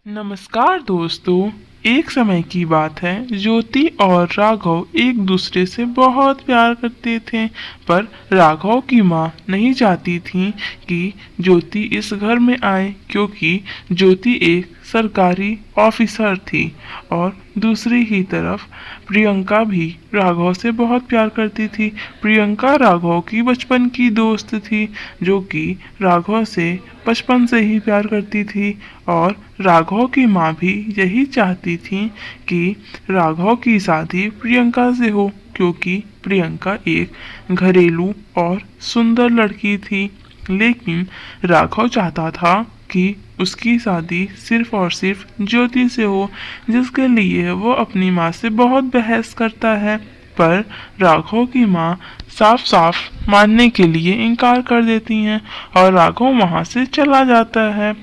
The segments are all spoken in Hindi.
नमस्कार दोस्तों। एक समय की बात है, ज्योति और राघव एक दूसरे से बहुत प्यार करते थे। पर राघव की माँ नहीं चाहती थी कि ज्योति इस घर में आए, क्योंकि ज्योति एक सरकारी ऑफिसर थी। और दूसरी ही तरफ प्रियंका भी राघव से बहुत प्यार करती थी। प्रियंका राघव की बचपन की दोस्त थी, जो कि राघव से बचपन से ही प्यार करती थी। और राघव की माँ भी यही चाहती थी कि राघव की शादी प्रियंका से हो, क्योंकि प्रियंका एक घरेलू और सुंदर लड़की थी। लेकिन राघव चाहता था कि उसकी शादी सिर्फ और सिर्फ ज्योति से हो, जिसके लिए वो अपनी माँ से बहुत बहस करता है। पर राघव की माँ साफ साफ मानने के लिए इनकार कर देती हैं और राघव वहाँ से चला जाता है।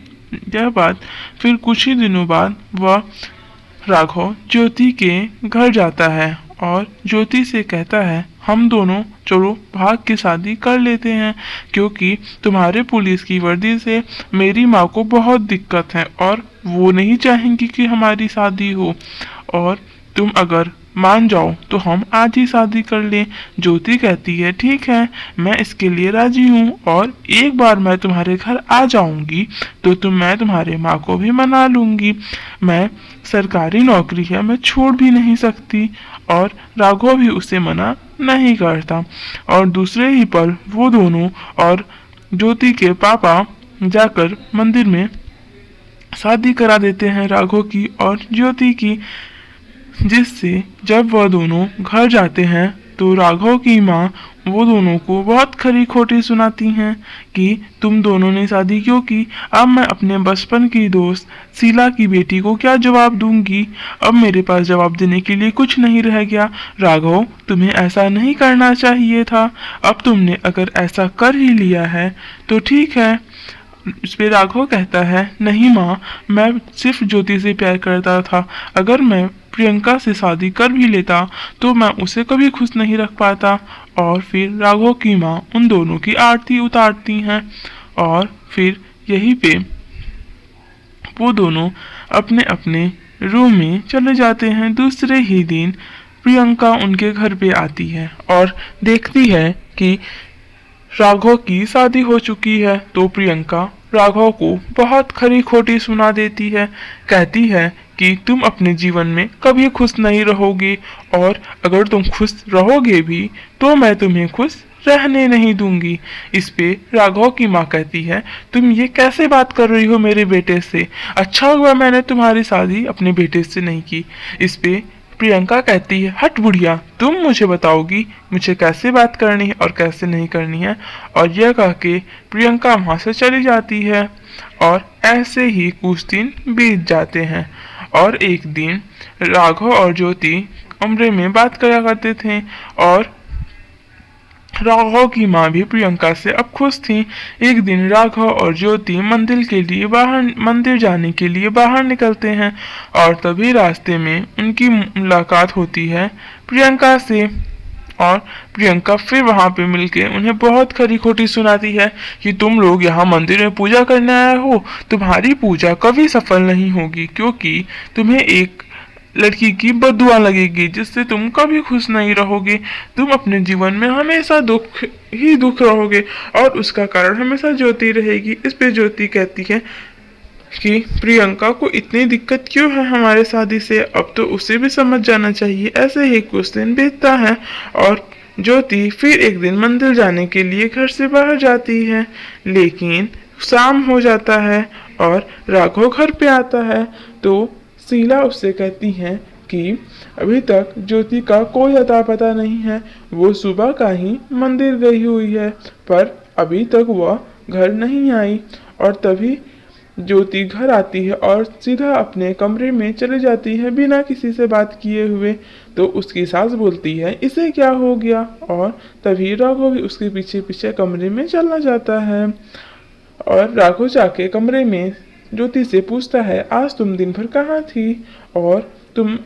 यह बात फिर कुछ ही दिनों बाद वह राघव ज्योति के घर जाता है और ज्योति से कहता है, हम दोनों चलो भाग के शादी कर लेते हैं, क्योंकि तुम्हारे पुलिस की वर्दी से मेरी माँ को बहुत दिक्कत है और वो नहीं चाहेंगी कि हमारी शादी हो। और तुम अगर मान जाओ तो हम आज ही शादी कर लें। ज्योति कहती है, ठीक है, मैं इसके लिए राजी हूँ, और एक बार मैं तुम्हारे घर आ जाऊंगी तो मैं तुम्हारे माँ को भी मना लूंगी। मैं सरकारी नौकरी है, मैं छोड़ भी नहीं सकती। और राघव भी उसे मना नहीं करता। और दूसरे ही पल वो दोनों और ज्योति के पापा जाकर मंदिर में शादी करा देते हैं राघव की और ज्योति की। जिससे जब वह दोनों घर जाते हैं तो राघव की माँ वो दोनों को बहुत खरी खोटी सुनाती हैं कि तुम दोनों ने शादी क्यों की। अब मैं अपने बचपन की दोस्त शीला की बेटी को क्या जवाब दूंगी। अब मेरे पास जवाब देने के लिए कुछ नहीं रह गया। राघव, तुम्हें ऐसा नहीं करना चाहिए था। अब तुमने अगर ऐसा कर ही लिया है तो ठीक है। इस पे राघव कहता है, नहीं माँ, मैं सिर्फ ज्योति से प्यार करता था। अगर मैं प्रियंका से शादी कर भी लेता तो मैं उसे कभी खुश नहीं रख पाता। और फिर राघव की माँ उन दोनों की आरती उतारती हैं और फिर यहीं पे वो दोनों अपने अपने रूम में चले जाते हैं। दूसरे ही दिन प्रियंका उनके घर पे आती है और देखती है कि राघव की शादी हो चुकी है। तो प्रियंका राघव को बहुत खरी खोटी सुना देती है। कहती है कि तुम अपने जीवन में कभी खुश नहीं रहोगे, और अगर तुम खुश रहोगे भी तो मैं तुम्हें खुश रहने नहीं दूंगी। इस पे राघव की माँ कहती है, तुम ये कैसे बात कर रही हो मेरे बेटे से। अच्छा हुआ मैंने तुम्हारी शादी अपने बेटे से नहीं की। इस पे प्रियंका कहती है, हट बुढ़िया, तुम मुझे बताओगी मुझे कैसे बात करनी है और कैसे नहीं करनी है। और यह कह के प्रियंका वहाँ से चली जाती है। और ऐसे ही कुछ दिन बीत जाते हैं। और एक दिन राघव और ज्योति कमरे में बात करा करते थे और राघव की माँ भी प्रियंका से अब खुश थी। एक दिन राघव और ज्योति मंदिर जाने के लिए बाहर निकलते हैं और तभी रास्ते में उनकी मुलाकात होती है प्रियंका से। और प्रियंका फिर वहां पे मिलके उन्हें बहुत खरी खोटी सुनाती है कि तुम लोग यहाँ मंदिर में पूजा करने आए हो, तुम्हारी पूजा कभी सफल नहीं होगी, क्योंकि तुम्हें एक लड़की की बददुआ लगेगी जिससे तुम कभी खुश नहीं रहोगे। तुम अपने जीवन में हमेशा दुख रहोगे और उसका कारण हमेशा ज्योति रहेगी। इस पे ज्योति कहती है कि प्रियंका को इतनी दिक्कत क्यों है हमारे शादी से, अब तो उसे भी समझ जाना चाहिए। ऐसे ही कुछ दिन बीतता है और ज्योति फिर एक दिन मंदिर जाने के लिए घर से बाहर जाती है। लेकिन शाम हो जाता है और राघव घर पे आता है तो शीला उससे कहती है कि अभी तक ज्योति का कोई अता पता नहीं है। वो सुबह का ही मंदिर गई हुई है, पर अभी तक वह घर नहीं आई। और तभी ज्योति घर आती है और सीधा अपने कमरे में चले जाती है बिना किसी से बात किए हुए। तो उसकी सास बोलती है, इसे क्या हो गया। और तभी राघव भी उसके पीछे पीछे कमरे में चला जाता है। और राघव जाके कमरे में ज्योति से पूछता है, आज तुम दिन भर कहाँ थी, और तुम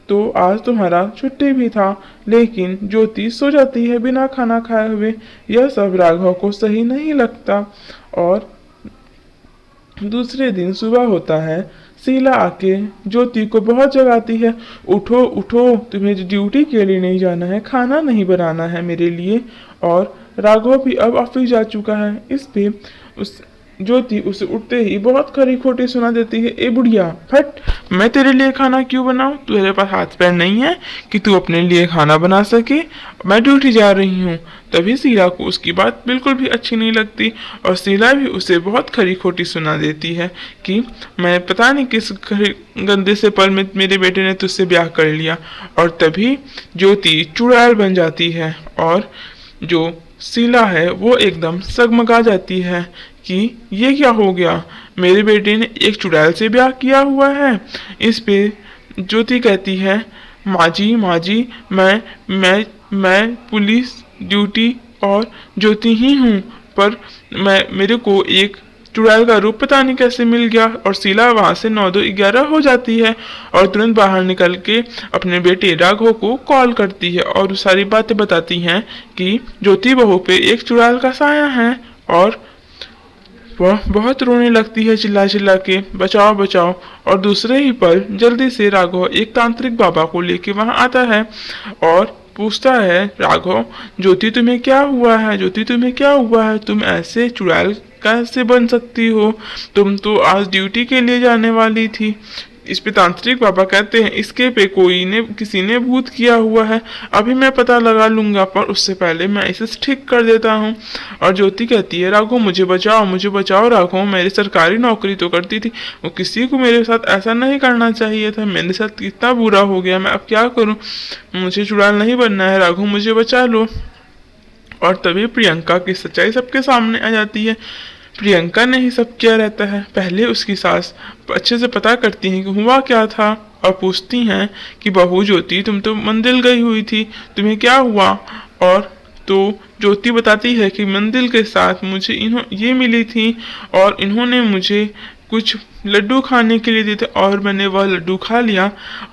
तो आज तुम्हारा छुट्टी भी था। लेकिन ज्योति सो जाती है बिना खाना खाए हुए। यह सब राघव को सही नहीं लगता। और दूसरे दिन सुबह होता है, शीला आके ज्योति को बहुत जगाती है, उठो उठो, तुम्हें ड्यूटी के लिए नहीं जाना है, खाना नहीं बनाना है मेरे लिए। और राघव भी अब ऑफिस जा चुका है। इस पे उस ज्योति उसे उठते ही बहुत खरी खोटी सुना देती है। ए बुढ़िया फट, मैं तेरे लिए खाना क्यों बनाऊं? तेरे पास हाथ पैर नहीं है कि तू अपने लिए खाना बना सके? मैं ड्यूटी जा रही हूँ। तभी शीला को उसकी बात बिल्कुल भी अच्छी नहीं लगती और शीला भी उसे बहुत खरी खोटी सुना देती है कि मैं पता नहीं किस गंदे से पल में मेरे बेटे ने तुझसे ब्याह कर लिया। और तभी ज्योति चुड़ैल बन जाती है और जो शीला है वो एकदम सगमगा जाती है कि ये क्या हो गया, मेरे बेटे ने एक चुड़ैल से ब्याह किया हुआ है। इस पे ज्योति कहती है, माँ जी मैं पुलिस ड्यूटी और ज्योति ही हूँ, पर मेरे को एक चुड़ैल का रूप पता नहीं कैसे मिल गया। और शीला वहां से 9-2-11 हो जाती है और तुरंत बाहर निकल के अपने बेटे राघव को कॉल करती है और सारी बातें बताती हैं कि ज्योति बहू पे एक चुड़ैल का साया है। और वह बहुत रोने लगती है चिल्ला चिल्ला के, बचाओ बचाओ। और दूसरे ही पल जल्दी से राघव एक तांत्रिक बाबा को लेके वहां आता है और पूछता है, राघव ज्योति तुम्हें क्या हुआ है? ज्योति तुम्हें क्या हुआ है? तुम ऐसे चुड़ैल कैसे बन सकती हो? तुम तो आज ड्यूटी के लिए जाने वाली थी। इस पे तांत्रिक बाबा कहते हैं, इसके पे किसी ने भूत किया हुआ है, अभी मैं पता लगा लूंगा, पर उससे पहले मैं इसे ठीक कर देता हूँ। और ज्योति कहती है, राघव मुझे बचाओ राघव, मेरी सरकारी नौकरी तो करती थी, वो किसी को मेरे साथ ऐसा नहीं करना चाहिए था, मेरे साथ कितना बुरा हो गया, मैं अब क्या करूँ? मुझे चुड़ैल नहीं बनना है, राघव मुझे बचा लो। और तभी प्रियंका की सच्चाई सबके सामने आ जाती है। प्रियंका ने ही सब किया रहता है। पहले उसकी सास अच्छे से पता करती हैं कि हुआ क्या था और पूछती हैं कि बहू ज्योति तुम तो मंदिर गई हुई थी, तुम्हें क्या हुआ? और तो ज्योति बताती है कि मंदिर के साथ मुझे ये मिली थी और इन्होंने मुझे कुछ लड्डू खाने के लिए दिए थे और मैंने वह लड्डू खा लिया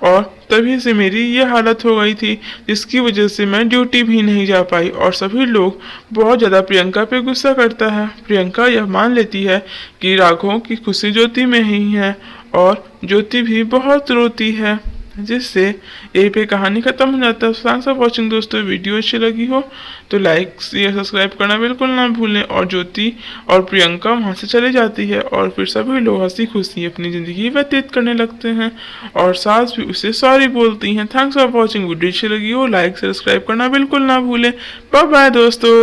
और तभी से मेरी ये हालत हो गई थी, जिसकी वजह से मैं ड्यूटी भी नहीं जा पाई। और सभी लोग बहुत ज़्यादा प्रियंका पे गुस्सा करता है। प्रियंका यह मान लेती है कि राघव की खुशी ज्योति में ही है और ज्योति भी बहुत रोती है, जिससे यही पे कहानी खत्म हो जाता है। थैंक्स फॉर वॉचिंग दोस्तों, वीडियो अच्छी लगी हो तो लाइक शेयर सब्सक्राइब करना बिल्कुल ना भूलें। और ज्योति और प्रियंका वहाँ से चले जाती है और फिर सभी लोग हंसी खुशी अपनी ज़िंदगी व्यतीत करने लगते हैं और सास भी उसे सॉरी बोलती हैं। थैंक्स फॉर वॉचिंग, वीडियो अच्छी लगी हो लाइक सब्सक्राइब करना बिल्कुल ना भूलें। बाय बाय दोस्तों।